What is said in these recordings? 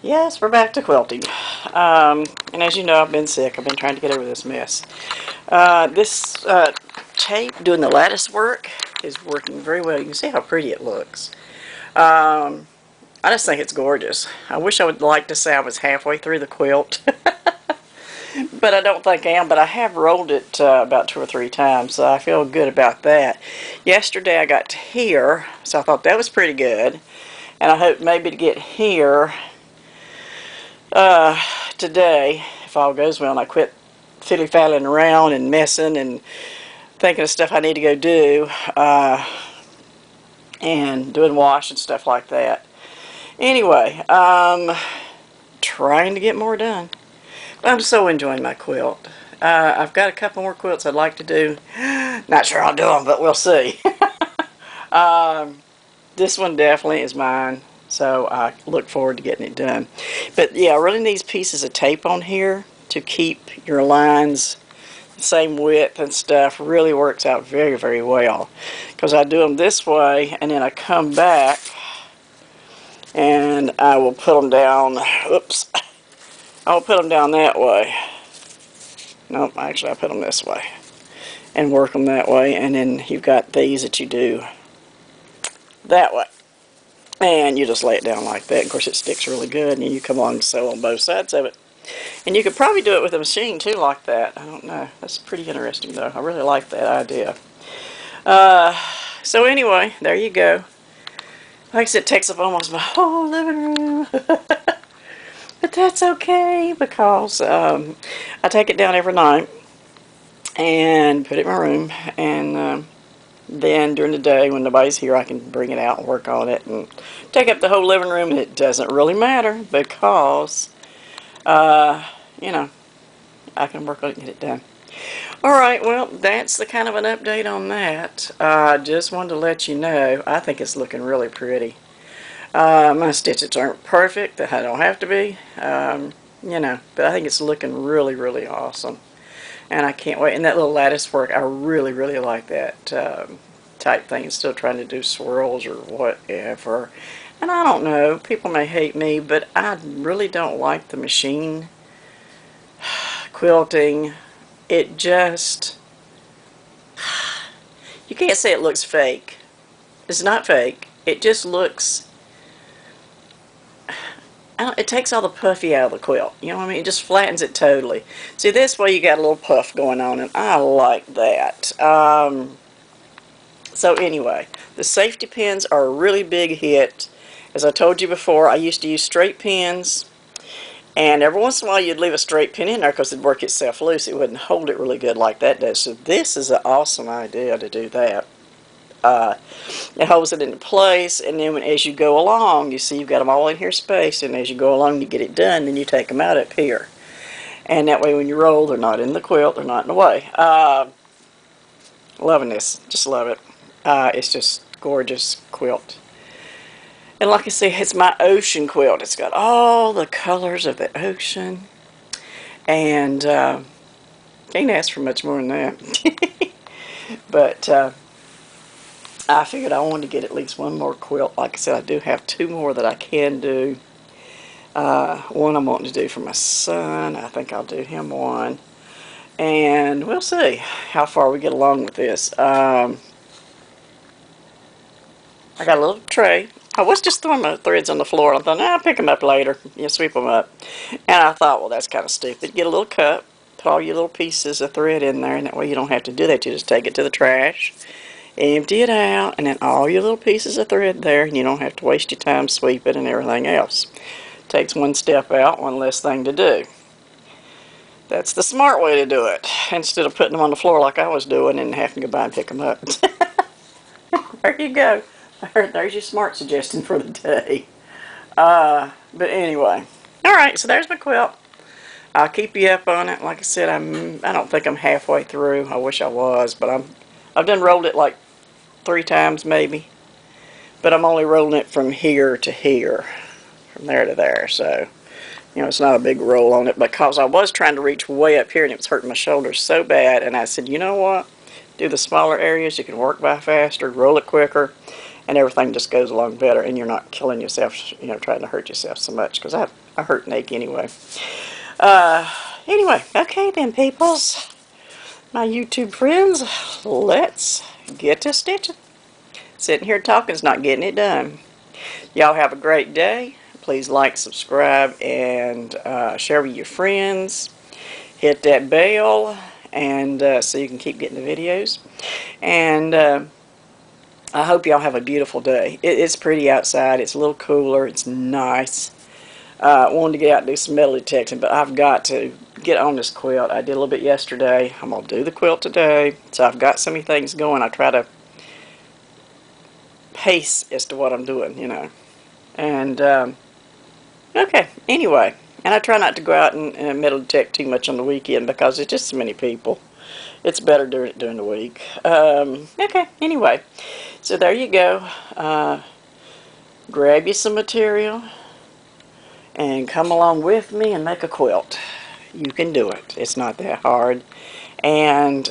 Yes, we're back to quilting. And as you know, I've been sick. I've been trying to get over this mess. This tape doing the lattice work is working very well. You can see how pretty it looks. Um, I just think it's gorgeous. I wish I would like to say I was halfway through the quilt, but I don't think I am. But I have rolled it about 2 or 3 times, so I feel good about that. Yesterday I got to here, so I thought that was pretty good. And I hope maybe to get here today, if all goes well, and I quit fiddly-faddling around and messing and thinking of stuff I need to go do, and doing wash and stuff like that. Anyway, trying to get more done. But I'm so enjoying my quilt. I've got a couple more quilts I'd like to do. Not sure I'll do them, but we'll see. This one definitely is mine, so I look forward to getting it done. But yeah, running these pieces of tape on here to keep your lines the same width and stuff really works out very, very well. Because I do them this way, and then I come back and I will put them down. Oops. I'll put them down that way. Nope, actually I put them this way. And work them that way, and then you've got these that you do that way. And you just lay it down like that. Of course, it sticks really good, and you come along and sew on both sides of it. And you could probably do it with a machine, too, like that. I don't know. That's pretty interesting, though. I really like that idea. So anyway, there you go. Like I said, it takes up almost my whole living room. But that's okay, because I take it down every night and put it in my room, and then during the day when nobody's here I can bring it out and work on it and take up the whole living room, and it doesn't really matter because you know, I can work on it and get it done. Alright, well, that's the kind of an update on that. Just wanted to let you know I think it's looking really pretty. My stitches aren't perfect, I don't have to be, but I think it's looking really, really awesome. And I can't wait. And that little lattice work, I really, really like that type thing. I'm still trying to do swirls or whatever. And I don't know, people may hate me, but I really don't like the machine quilting. It just, you can't say it looks fake. It's not fake. It just looks, it takes all the puffy out of the quilt. You know what I mean? It just flattens it totally. See, this way you got a little puff going on, and I like that. So anyway, the safety pins are a really big hit. As I told you before, I used to use straight pins, and every once in a while you'd leave a straight pin in there because it'd work itself loose. It wouldn't hold it really good like that does. So this is an awesome idea to do that. It holds it into place, and then as you go along, you see you've got them all in here spaced, and as you go along you get it done, then you take them out up here. And that way when you roll, they're not in the quilt, they're not in the way. Loving this. Just love it. It's just gorgeous quilt. And like I say, it's my ocean quilt. It's got all the colors of the ocean. And can't ask for much more than that. But I figured I wanted to get at least one more quilt. Like I said, I do have 2 more that I can do. One I'm wanting to do for my son. I think I'll do him one. And we'll see how far we get along with this. I got a little tray. I was just throwing my threads on the floor. I thought, I'll pick them up later. Sweep them up. And I thought, well, that's kind of stupid. Get a little cup, put all your little pieces of thread in there, and that way you don't have to do that. You just take it to the trash, empty it out, and then all your little pieces of thread there, and you don't have to waste your time sweeping and everything else. Takes one step out, one less thing to do. That's the smart way to do it, instead of putting them on the floor like I was doing and having to go by and pick them up. There you go. There's your smart suggestion for the day. But anyway. Alright, so there's my quilt. I'll keep you up on it. Like I said, I don't think I'm halfway through. I wish I was, but I've done rolled it like 3 times maybe. But I'm only rolling it from here to here. From there to there. So, it's not a big roll on it, because I was trying to reach way up here and it was hurting my shoulders so bad. And I said, you know what? Do the smaller areas. You can work by faster, roll it quicker. and everything just goes along better, and you're not killing yourself, you know, trying to hurt yourself so much, because I hurt and ache anyway. Anyway, okay then, peoples, my YouTube friends, let's get to stitching. Sitting here talking is not getting it done. Y'all have a great day. Please like, subscribe, and share with your friends. Hit that bell, and so you can keep getting the videos. And I hope y'all have a beautiful day. It's pretty outside. It's a little cooler. It's nice. I wanted to get out and do some metal detecting, but I've got to get on this quilt. I did a little bit yesterday. I'm going to do the quilt today. So I've got so many things going. I try to pace as to what I'm doing, you know. And, okay, anyway. And I try not to go out and metal detect too much on the weekend because there's just so many people. It's better doing it during the week. Okay, anyway. So there you go. Grab you some material and come along with me and make a quilt. You can do it. It's not that hard. And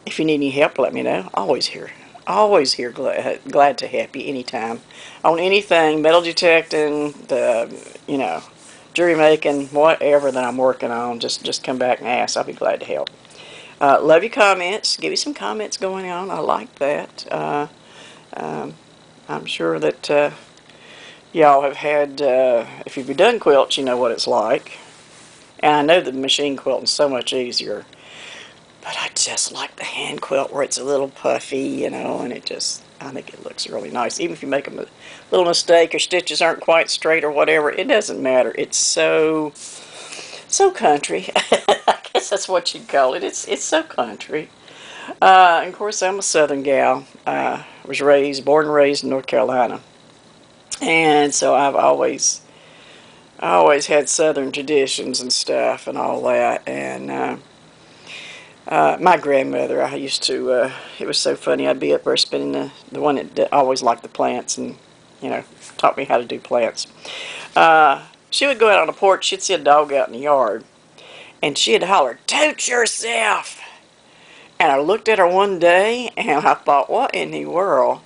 if you need any help, let me know. Always here. Always here. Glad to help you anytime. On anything, metal detecting, you know, jewelry making, whatever that I'm working on, just come back and ask. I'll be glad to help. Love your comments. Give me some comments going on. I like that. I'm sure that y'all have had, if you've done quilts, you know what it's like. And I know the machine quilting is so much easier. But I just like the hand quilt where it's a little puffy, you know, and I think it looks really nice. Even if you make a little mistake or stitches aren't quite straight or whatever, it doesn't matter. It's so country. I guess that's what you'd call it. It's so country. And of course, I'm a Southern gal. Was born and raised in North Carolina. And so I always had Southern traditions and stuff and all that. And my grandmother, I used to, it was so funny, I'd be up there spinning the one that always liked the plants and, you know, taught me how to do plants. She would go out on the porch, she'd see a dog out in the yard, and she'd holler, "Toot yourself!" And I looked at her one day, and I thought, what in the world?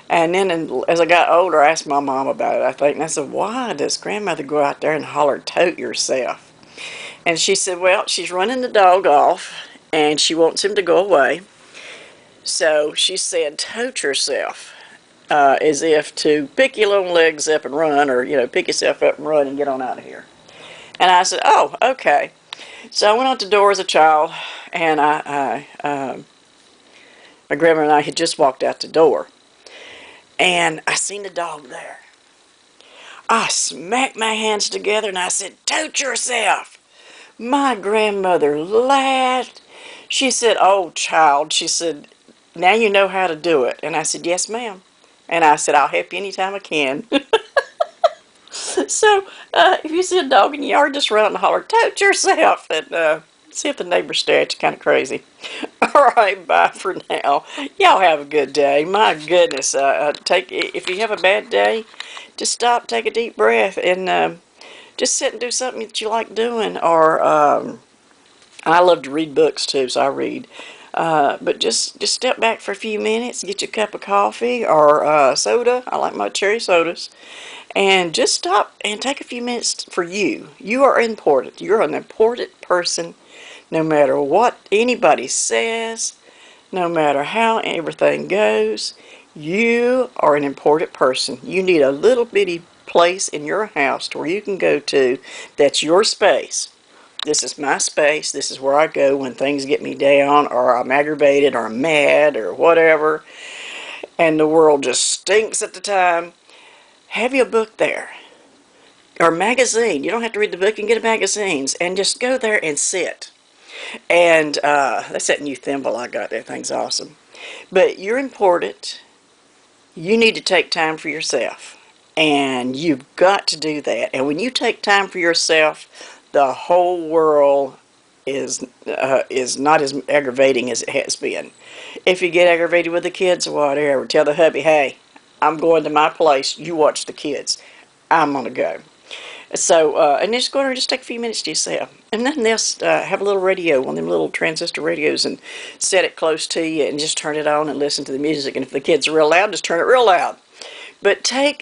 And then as I got older, I asked my mom about it, I think, and I said, why does grandmother go out there and holler, "Tote yourself"? And she said, well, she's running the dog off, and she wants him to go away. So she said, "Tote yourself," as if to pick your little legs up and run, or, you know, pick yourself up and run and get on out of here. And I said, oh, okay. So I went out the door as a child, and my grandma and I had just walked out the door, and I seen the dog there. I smacked my hands together and I said, "Tote yourself." My grandmother laughed. She said, "Oh, child," she said, "now you know how to do it." And I said, "Yes, ma'am." And I said, "I'll help you anytime I can." So, if you see a dog in the yard, just run out and holler, "Tote yourself," and see if the neighbors stare at you kind of crazy. All right, bye for now. Y'all have a good day. My goodness, if you have a bad day, just stop, take a deep breath, and just sit and do something that you like doing. Or I love to read books too, so I read. But just step back for a few minutes, get you a cup of coffee or soda. I like my cherry sodas. And just stop and take a few minutes for you. You are important. You're an important person, no matter what anybody says, no matter how everything goes. You are an important person. You need a little bitty place in your house where you can go to that's your space. This is my space. This is where I go when things get me down, or I'm aggravated, or I'm mad, or whatever, and the world just stinks at the time. Have you a book there, or a magazine. You don't have to read the book. You can get magazines, and just go there and sit. And that's that new thimble I got. That thing's awesome. But you're important. You need to take time for yourself, and you've got to do that. And when you take time for yourself, the whole world is not as aggravating as it has been. If you get aggravated with the kids or whatever, tell the hubby, "Hey, I'm going to my place. You watch the kids. I'm gonna go." So, and just go in there and just take a few minutes to yourself. And then they'll have a little radio, one of them little transistor radios, and set it close to you and just turn it on and listen to the music. And if the kids are real loud, just turn it real loud. But take